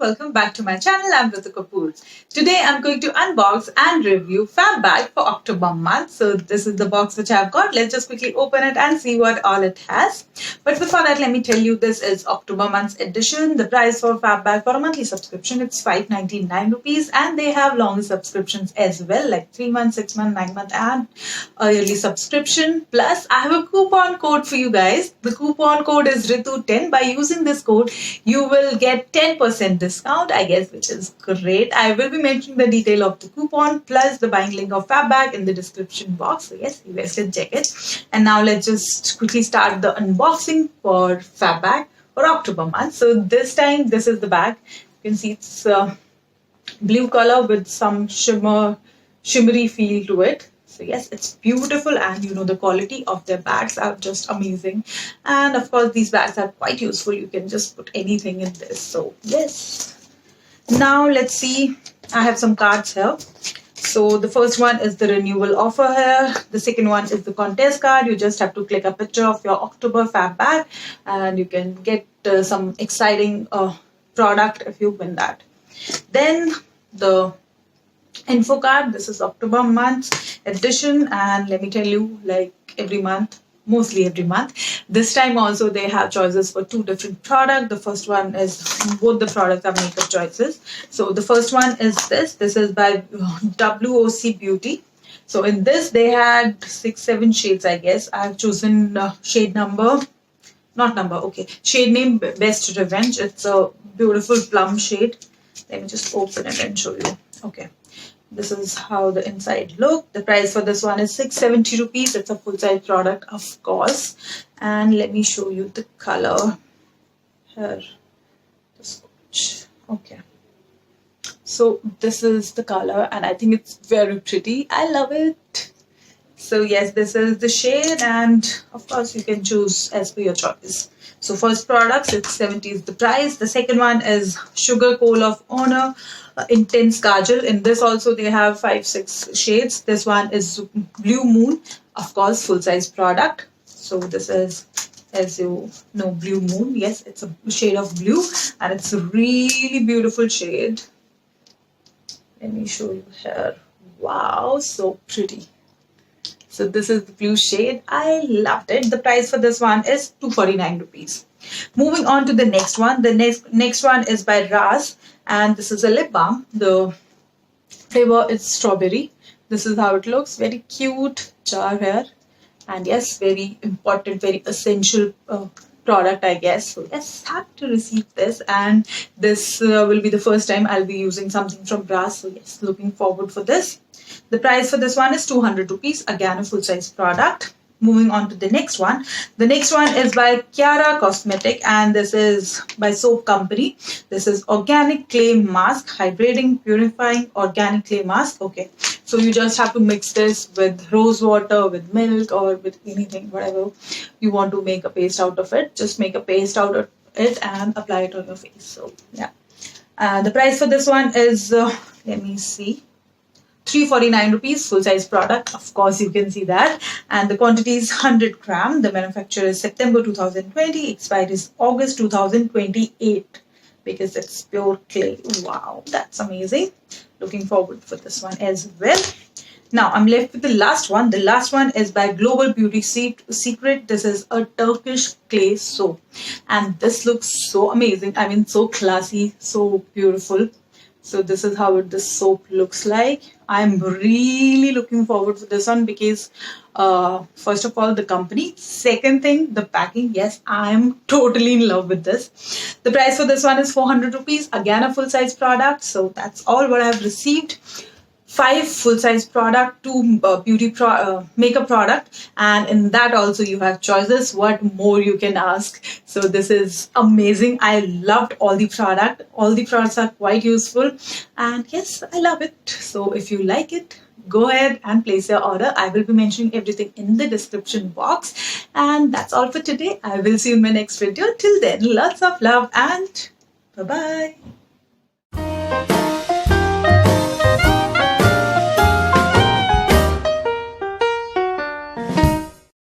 welcome back to my channel. I'm Ritu Kapoor. Today I'm going to unbox and review Fab Bag for October month. So this is the box which I've got. Let's just quickly open it and see what all it has. But before that, let me tell you this is October month's edition. The price for Fab Bag for a monthly subscription it's 599 rupees, and they have longer subscriptions as well, like 3 months, 6 months, 9 months, and a yearly subscription. Plus, I have a coupon code for you guys. The coupon code is Ritu10. By using this code, you will get 10% discount, I guess, which is great. I will be mentioning the detail of the coupon plus the buying link of Fab Bag in the description box. So yes, you guys can check it. And now let's just quickly start the unboxing for Fab Bag for October month. So this time, this is the bag. You can see it's blue color with some shimmery feel to it. So yes, it's beautiful, and you know the quality of their bags are just amazing. And of course, these bags are quite useful. You can just put anything in this. So yes. Now let's see. I have some cards here. So the first one is the renewal offer here. The second one is the contest card. You just have to click a picture of your October Fab Bag, and you can get some exciting product if you win that. Then the info card. This is October month edition, and let me tell you, like every month, mostly every month, this time also they have choices for 2 different products. The first one is, both the products are makeup choices. So the first one is this is by WOC Beauty. So in this they had 6-7 shades, I guess. I've chosen shade shade name Best Revenge. It's a beautiful plum shade. Let me just open it and show you. Okay, this is how the inside look. The price for this one is 670 rupees. It's a full size product, of course. And let me show you the color here. Okay, so this is the color, and I think it's very pretty. I love it. So yes, this is the shade, and of course you can choose as per your choice. So first product, 670 is the price. The second one is Sugar Coal of Honor Intense Kajal. In this also they have 5-6 shades. This one is Blue Moon, of course, full size product. So this is, as you know, Blue Moon. Yes, it's a shade of blue, and it's a really beautiful shade. Let me show you here. Wow, so pretty. So this is the blue shade. I loved it. The price for this one is 249 rupees. Moving on to the next one. The next one is by Ras, and this is a lip balm. The flavor is strawberry. This is how it looks. Very cute jar here. And yes, very important, very essential product, I guess. So yes, happy to receive this, and this will be the first time I'll be using something from Ras. So yes, looking forward for this. The price for this one is 200 rupees. Again, a full size product. Moving on to the next one. The next one is by Kiara Cosmetic, and this is by Soap Company. This is Organic Clay Mask, Hydrating, Purifying Organic Clay Mask. Okay, so you just have to mix this with rose water, with milk, or with anything, whatever you want to make a paste out of it. Just make a paste out of it and apply it on your face. So yeah, the price for this one is, let me see, 349 rupees, full size product. Of course, you can see that. And the quantity is 100 gram. The manufacturer is September 2020. Expired is August 2028 because it's pure clay. Wow, that's amazing. Looking forward for this one as well. Now, I'm left with the last one. The last one is by Global Beauty Secret. This is a Turkish clay soap. And this looks so amazing. I mean, so classy, so beautiful. So this is how this soap looks like. I'm really looking forward for this one because first of all, the company. Second thing, the packing. Yes, I'm totally in love with this. The price for this one is 400 rupees. Again, a full size product. So that's all what I've received. 5 full size product, 2 makeup product, and in that also you have choices. What more you can ask? So this is amazing. I loved all the product. All the products are quite useful, and yes, I love it. So if you like it, go ahead and place your order. I will be mentioning everything in the description box, and that's all for today. I will see you in my next video. Till then, lots of love and bye bye.